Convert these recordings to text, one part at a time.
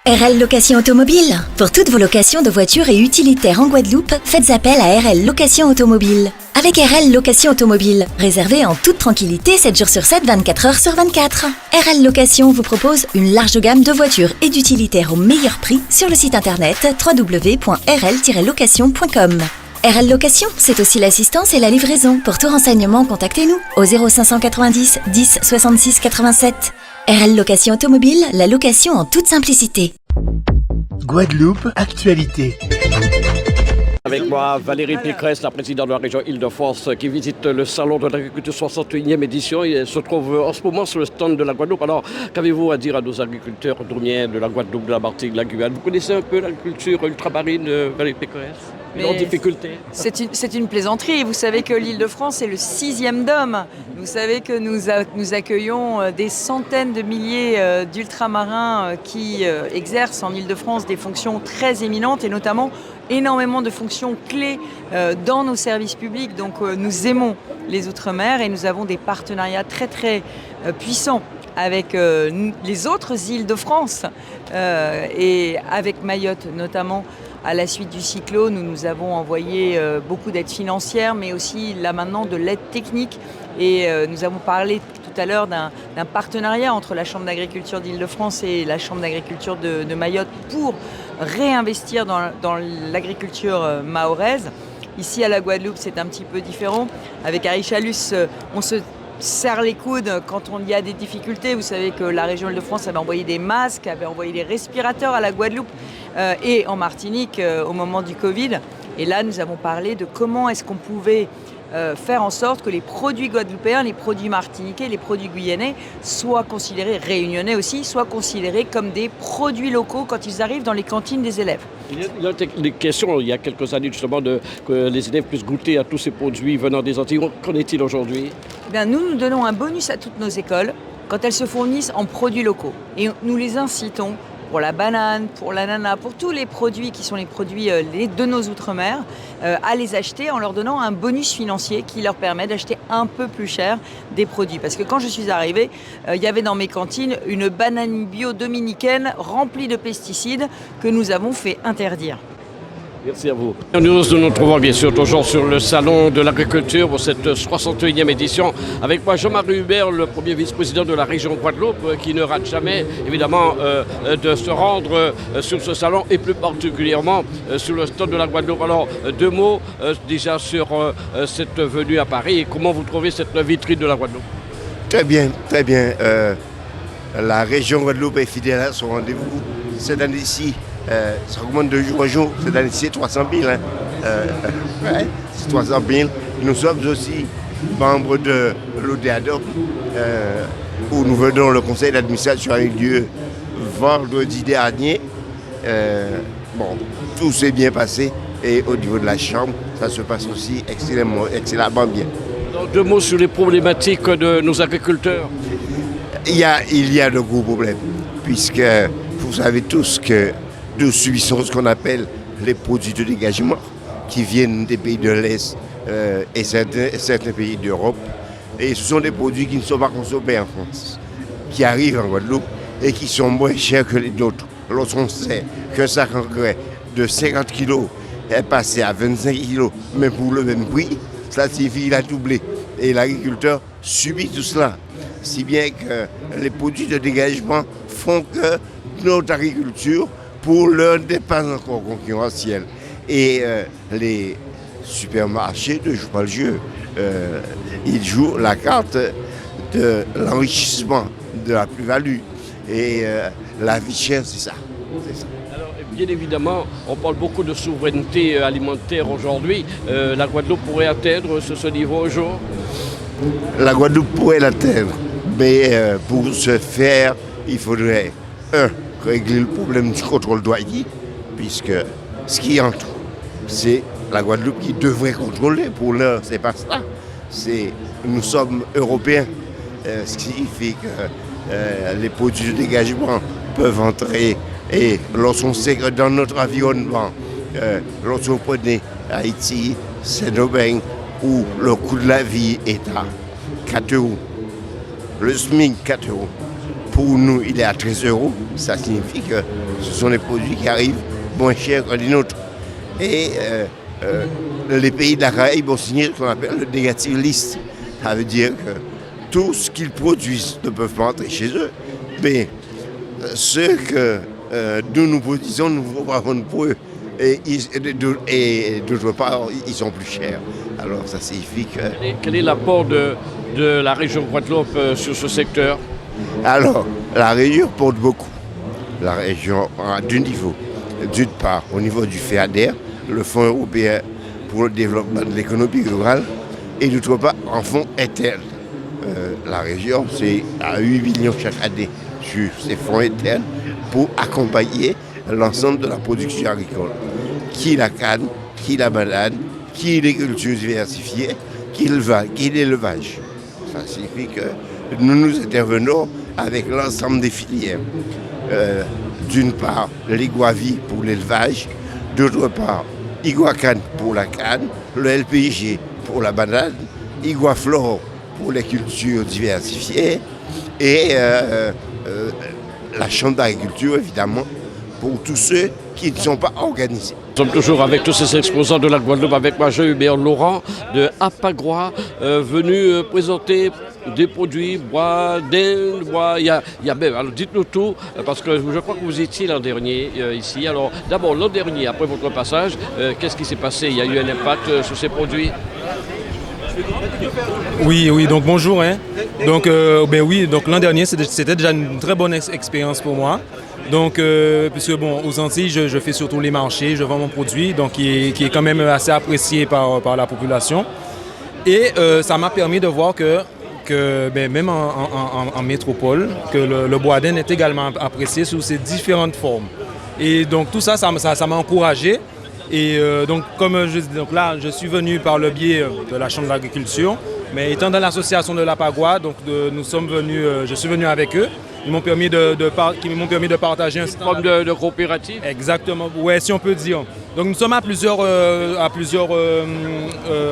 RL Location Automobile. Pour toutes vos locations de voitures et utilitaires en Guadeloupe, faites appel à RL Location Automobile. Avec RL Location Automobile, réservez en toute tranquillité 7 jours sur 7, 24 heures sur 24. RL Location vous propose une large gamme de voitures et d'utilitaires au meilleur prix sur le site internet www.rl-location.com. RL Location, c'est aussi l'assistance et la livraison. Pour tout renseignement, contactez-nous au 0590 10 66 87. RL Location Automobile, la location en toute simplicité. Guadeloupe, actualité. Avec moi, Valérie Pécresse, la présidente de la région Île-de-France, qui visite le salon de l'agriculture 61e édition. Elle se trouve en ce moment sur le stand de la Guadeloupe. Alors, qu'avez-vous à dire à nos agriculteurs douaniers de la Guadeloupe, de la Martinique, de la Guyane? Vous connaissez un peu l'agriculture ultramarine, Valérie Pécresse? En difficulté. C'est une plaisanterie. Vous savez que l'Île-de-France est le 6e DOM. Vous savez que nous accueillons des centaines de milliers d'ultramarins qui exercent en Île-de-France des fonctions très éminentes et notamment énormément de fonctions clés dans nos services publics. Donc nous aimons les Outre-mer et nous avons des partenariats très très puissants avec les autres îles de France et avec Mayotte notamment. À la suite du cyclone, nous avons envoyé beaucoup d'aides financières, mais aussi là maintenant de l'aide technique. Et nous avons parlé tout à l'heure d'un partenariat entre la Chambre d'agriculture d'Île-de-France et la Chambre d'agriculture de Mayotte pour réinvestir dans l'agriculture mahoraise. Ici à la Guadeloupe, c'est un petit peu différent. Avec Harry Chalus, on se serre les coudes quand il y a des difficultés. Vous savez que la région Île-de-France avait envoyé des masques, avait envoyé des respirateurs à la Guadeloupe et en Martinique au moment du Covid. Et là, nous avons parlé de comment est-ce qu'on pouvait faire en sorte que les produits guadeloupéens, les produits martiniquais, les produits guyanais soient considérés, réunionnais aussi, soient considérés comme des produits locaux quand ils arrivent dans les cantines des élèves. Il y a des questions, il y a quelques années justement, que les élèves puissent goûter à tous ces produits venant des Antilles. Qu'en est-il aujourd'hui? Nous donnons un bonus à toutes nos écoles quand elles se fournissent en produits locaux. Et nous les incitons pour la banane, pour l'ananas, pour tous les produits qui sont les produits de nos Outre-mer, à les acheter en leur donnant un bonus financier qui leur permet d'acheter un peu plus cher des produits. Parce que quand je suis arrivée, il y avait dans mes cantines une banane bio dominicaine remplie de pesticides que nous avons fait interdire. Merci à vous. Nous nous trouvons bien sûr toujours sur le salon de l'agriculture pour cette 61e édition. Avec moi Jean-Marie Hubert, le premier vice-président de la région Guadeloupe, qui ne rate jamais évidemment de se rendre sur ce salon et plus particulièrement sur le stand de la Guadeloupe. Alors deux mots déjà sur cette venue à Paris et comment vous trouvez cette vitrine de la Guadeloupe? Très bien, très bien. La région Guadeloupe est fidèle à son rendez-vous. Cette année-ci, ça augmente de jour en jour. Cette année-ci, c'est 300 000. Ouais, c'est 300 000. Nous sommes aussi membres de l'ODEADOC, où nous venons, le conseil d'administration a eu lieu vendredi dernier. Tout s'est bien passé et au niveau de la Chambre, ça se passe aussi excellemment bien. Donc, deux mots sur les problématiques de nos agriculteurs. Il y a de gros problèmes, puisque vous savez tous que nous subissons ce qu'on appelle les produits de dégagement qui viennent des pays de l'Est et certains pays d'Europe. Et ce sont des produits qui ne sont pas consommés en France, qui arrivent en Guadeloupe et qui sont moins chers que les nôtres. Lorsqu'on sait qu'un sac engrais de 50 kg est passé à 25 kg, mais pour le même prix, cela signifie qu'il a doublé. Et l'agriculteur subit tout cela. Si bien que les produits de dégagement font que notre agriculture, pour l'heure, n'est pas encore concurrentielle. Et les supermarchés ne jouent pas le jeu. Ils jouent la carte de l'enrichissement, de la plus-value. Et la vie chère, c'est ça. Alors, bien évidemment, on parle beaucoup de souveraineté alimentaire aujourd'hui. La Guadeloupe pourrait atteindre ce niveau un jour? La Guadeloupe pourrait l'atteindre. Mais pour ce faire, il faudrait, régler le problème du contrôle douanier, puisque ce qui entre, c'est la Guadeloupe qui devrait contrôler. Pour l'heure, c'est pas ça. Nous sommes européens, ce qui signifie que les produits de dégagement peuvent entrer. Et lorsqu'on sait que dans notre environnement, lorsqu'on prenait Haïti, Saint-Domingue, où le coût de la vie est à 4 €, le SMIC 4 €. Pour nous, il est à 13 €. Ça signifie que ce sont des produits qui arrivent moins chers que les nôtres. Et les pays de la Caraïbe ont signé ce qu'on appelle le negative list. Ça veut dire que tout ce qu'ils produisent ne peuvent pas entrer chez eux. Mais ce que nous produisons, nous ne pouvons pas vendre pour eux. Et d'autre part, ils sont plus chers. Alors ça signifie que... Quel est l'apport de la région Guadeloupe sur ce secteur? Alors, la région porte beaucoup. La région a deux niveaux. D'une part, au niveau du FEADER, le Fonds européen pour le développement de l'économie rurale, et d'autre part, en fonds internes. La région, c'est à 8 millions chaque année sur ces fonds internes pour accompagner l'ensemble de la production agricole. Qui la canne, qui la banane, qui les cultures diversifiées, qui l'élevage. Ça signifie que nous intervenons avec l'ensemble des filières. D'une part, l'Iguavi pour l'élevage, d'autre part, Iguacan pour la canne, le LPG pour la banane, Iguaflore pour les cultures diversifiées et la Chambre d'agriculture, évidemment, pour tous ceux qui ne sont pas organisés. Nous sommes toujours avec tous ces exposants de la Guadeloupe, avec moi Jean-Hubert Laurent de Apagua, venu présenter des produits, bois, d'Inde, bois, il y a même, alors dites-nous tout, parce que je crois que vous étiez l'an dernier ici. Alors d'abord l'an dernier, après votre passage, qu'est-ce qui s'est passé? Il y a eu un impact sur ces produits? Oui, donc bonjour. Donc, oui, donc l'an dernier, c'était déjà une très bonne expérience pour moi. Donc, puisque aux Antilles, je fais surtout les marchés, je vends mon produit, donc qui est quand même assez apprécié par la population. Et ça m'a permis de voir que même en métropole, que le bois d'Inde est également apprécié sous ses différentes formes. Et donc tout ça m'a encouragé. Et donc je suis venu par le biais de la Chambre d'agriculture, mais étant dans l'association de l'Apagua, donc je suis venu avec eux. Ils m'ont permis de partager un forme de coopérative. Exactement, ouais, si on peut dire. Donc nous sommes à plusieurs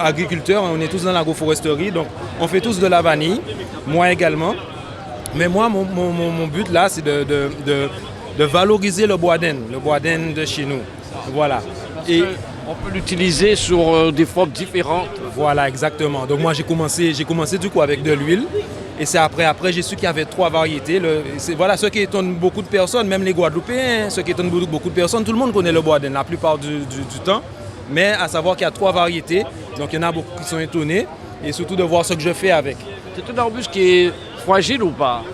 agriculteurs, on est tous dans l'agroforesterie, donc on fait tous de la vanille, moi également. Mais moi, mon but là, c'est de valoriser le bois d'Inde de chez nous. Voilà. Et on peut l'utiliser sur des formes différentes. Voilà, exactement. Donc moi j'ai commencé du coup avec de l'huile. Et c'est après j'ai su qu'il y avait 3 variétés. Voilà ce qui étonne beaucoup de personnes, même les Guadeloupéens, ce qui étonne beaucoup de personnes. Tout le monde connaît le bois d'Inde la plupart du temps. Mais à savoir qu'il y a 3 variétés. Donc il y en a beaucoup qui sont étonnés. Et surtout de voir ce que je fais avec. C'est un arbuste qui est fragile ou pas?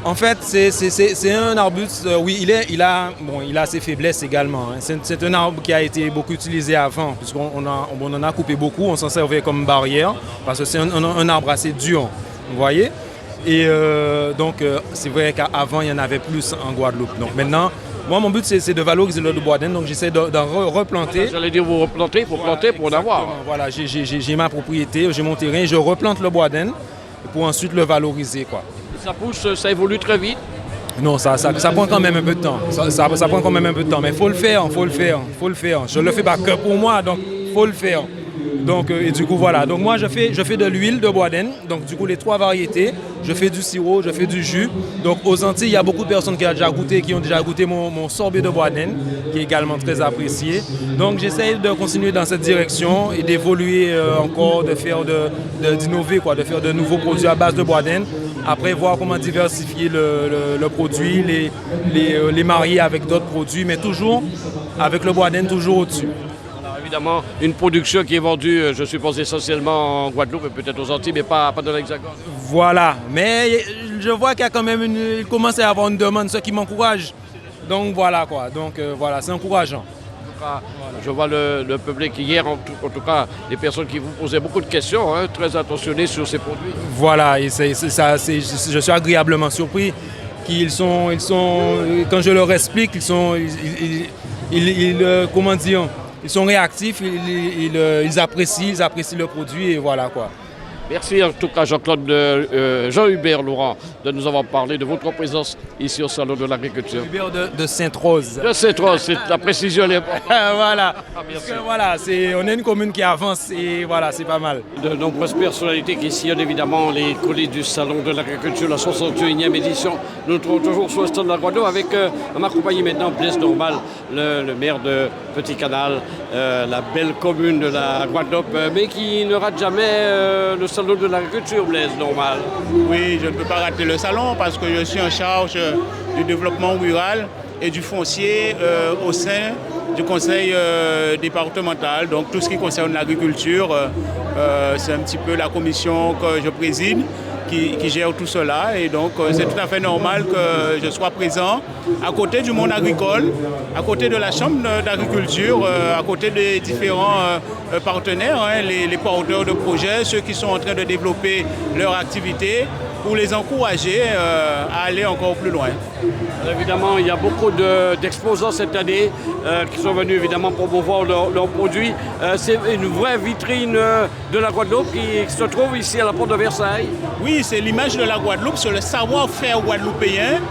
En fait, c'est un arbuste, oui, il a ses faiblesses également. C'est un arbre qui a été beaucoup utilisé avant, puisqu'on en a coupé beaucoup, on s'en servait comme barrière, parce que c'est un arbre assez dur, vous voyez. Et donc, c'est vrai qu'avant, il y en avait plus en Guadeloupe. Donc maintenant, moi, mon but, c'est de valoriser le bois d'Inde, donc j'essaie d'en replanter. J'allais dire, vous replantez, il faut planter pour en avoir. Voilà, j'ai ma propriété, j'ai mon terrain, je replante le bois d'Inde pour ensuite le valoriser, quoi. Ça pousse, ça évolue très vite? Non, ça prend quand même un peu de temps. Ça prend quand même un peu de temps, mais il faut le faire. Je ne le fais pas que pour moi, donc il faut le faire. Donc, et du coup, voilà. Donc moi, je fais de l'huile de bois d'Inde, donc du coup, les 3 variétés. Je fais du sirop, je fais du jus. Donc aux Antilles, il y a beaucoup de personnes qui ont déjà goûté mon sorbet de bois d'Inde, qui est également très apprécié. Donc j'essaie de continuer dans cette direction et d'évoluer encore, d'innover, de faire de nouveaux produits à base de bois d'Inde. Après, voir comment diversifier le produit, les marier avec d'autres produits, mais toujours avec le bois d'Inde, toujours au-dessus. Alors, évidemment, une production qui est vendue, je suppose, essentiellement en Guadeloupe et peut-être aux Antilles, mais pas dans l'Hexagone. Voilà, mais je vois qu'il y a quand même il commence à y avoir une demande, ce qui m'encourage. Donc voilà quoi, voilà, c'est encourageant. Je vois le public hier, en tout cas, les personnes qui vous posaient beaucoup de questions, très attentionnées sur ces produits. Voilà, et je suis agréablement surpris qu'ils sont, quand je leur explique, ils sont réactifs, ils apprécient le produit et voilà quoi. Merci en tout cas Jean-Hubert Laurent de nous avoir parlé de votre présence ici au Salon de l'Agriculture. Hubert de Sainte-Rose. De Sainte-Rose, c'est la précision. Voilà, on est une commune qui avance et voilà, c'est pas mal. De nombreuses personnalités qui sillonnent évidemment les coulisses du Salon de l'Agriculture, la 61e édition Nous nous trouvons toujours sur le stand de la Guadeloupe avec à ma compagnie maintenant Blaise Normal, le maire de Petit Canal, la belle commune de la Guadeloupe, mais qui ne rate jamais le salon de l'agriculture, Blaise Normal. Oui, je ne peux pas rater le salon parce que je suis en charge du développement rural et du foncier au sein du conseil départemental. Donc tout ce qui concerne l'agriculture, c'est un petit peu la commission que je préside qui gère tout cela. Et donc c'est tout à fait normal que je sois présent à côté du monde agricole, à côté de la chambre d'agriculture, à côté des différents partenaires, les porteurs de projets, ceux qui sont en train de développer leur activité, pour les encourager à aller encore plus loin. Évidemment, il y a beaucoup d'exposants cette année qui sont venus évidemment promouvoir leurs produits. C'est une vraie vitrine de la Guadeloupe qui se trouve ici à la porte de Versailles. Oui, c'est l'image de la Guadeloupe, c'est le savoir-faire guadeloupéen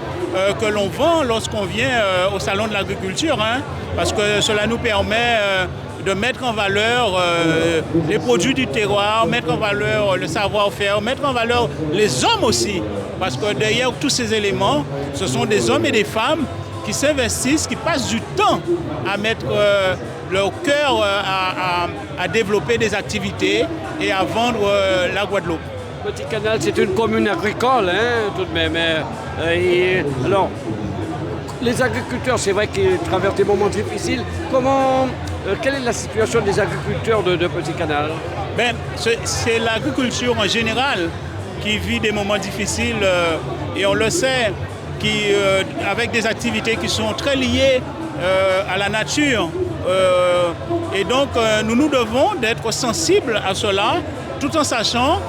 que l'on vend lorsqu'on vient au salon de l'agriculture, parce que cela nous permet de mettre en valeur les produits du terroir, mettre en valeur le savoir-faire, mettre en valeur les hommes aussi. Parce que derrière tous ces éléments, ce sont des hommes et des femmes qui s'investissent, qui passent du temps à mettre leur cœur à développer des activités et à vendre la Guadeloupe. Petit Canal, c'est une commune agricole, tout de même. Alors, les agriculteurs, c'est vrai qu'ils traversent des moments difficiles. Quelle est la situation des agriculteurs de Petit Canal? C'est l'agriculture en général qui vit des moments difficiles et on le sait, avec des activités qui sont très liées à la nature. Et donc nous devons d'être sensibles à cela tout en sachant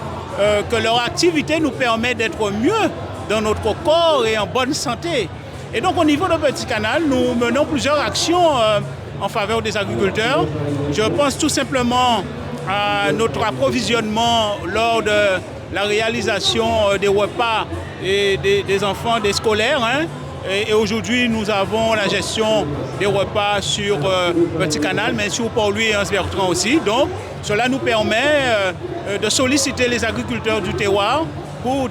que leur activité nous permet d'être mieux dans notre corps et en bonne santé. Et donc au niveau de Petit Canal, nous menons plusieurs actions en faveur des agriculteurs. Je pense tout simplement à notre approvisionnement lors de la réalisation des repas et des enfants, des scolaires. Et aujourd'hui, nous avons la gestion des repas sur Petit Canal, mais sur Port-Louis et Anse-Bertrand aussi. Donc, cela nous permet de solliciter les agriculteurs du territoire pour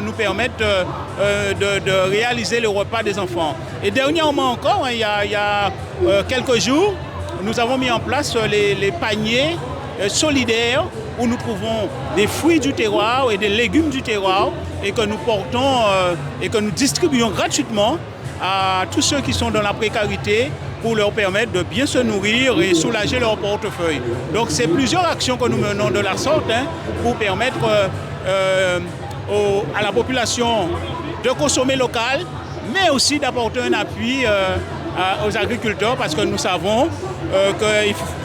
nous permettre de réaliser le repas des enfants. Et dernièrement encore, il y a quelques jours, nous avons mis en place les paniers solidaires où nous trouvons des fruits du terroir et des légumes du terroir et que nous portons et que nous distribuons gratuitement à tous ceux qui sont dans la précarité pour leur permettre de bien se nourrir et soulager leur portefeuille. Donc c'est plusieurs actions que nous menons de la sorte pour permettre à la population de consommer local, mais aussi d'apporter un appui aux agriculteurs parce que nous savons que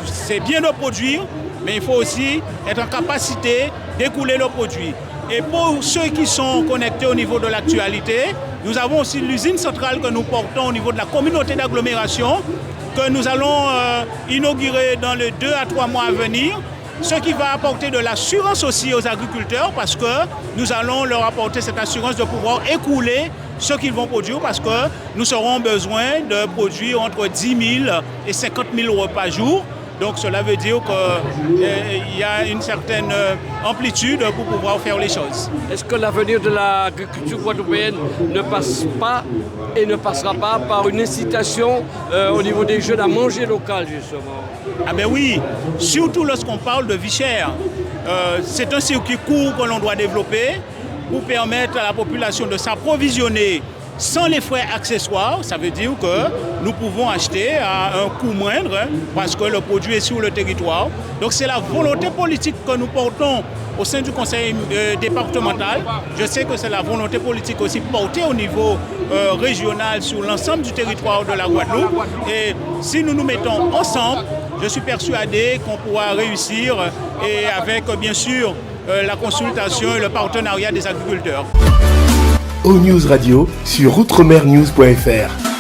c'est bien de produire, mais il faut aussi être en capacité d'écouler le produit. Et pour ceux qui sont connectés au niveau de l'actualité, nous avons aussi l'usine centrale que nous portons au niveau de la communauté d'agglomération que nous allons inaugurer dans les 2 à 3 mois à venir, ce qui va apporter de l'assurance aussi aux agriculteurs parce que nous allons leur apporter cette assurance de pouvoir écouler ce qu'ils vont produire parce que nous aurons besoin de produire entre 10 000 et 50 000 repas par jour. Donc cela veut dire qu'il y a une certaine amplitude pour pouvoir faire les choses. Est-ce que l'avenir de l'agriculture guadeloupéenne ne passe pas et ne passera pas par une incitation au niveau des jeunes à manger local justement? Ah ben oui, surtout lorsqu'on parle de vie chère. C'est un circuit court que l'on doit développer pour permettre à la population de s'approvisionner sans les frais accessoires. Ça veut dire que nous pouvons acheter à un coût moindre parce que le produit est sur le territoire. Donc c'est la volonté politique que nous portons au sein du conseil départemental. Je sais que c'est la volonté politique aussi portée au niveau régional sur l'ensemble du territoire de la Guadeloupe. Et si nous nous mettons ensemble, je suis persuadé qu'on pourra réussir et avec bien sûr la consultation et le partenariat des agriculteurs. O-News Radio sur outremernews.fr.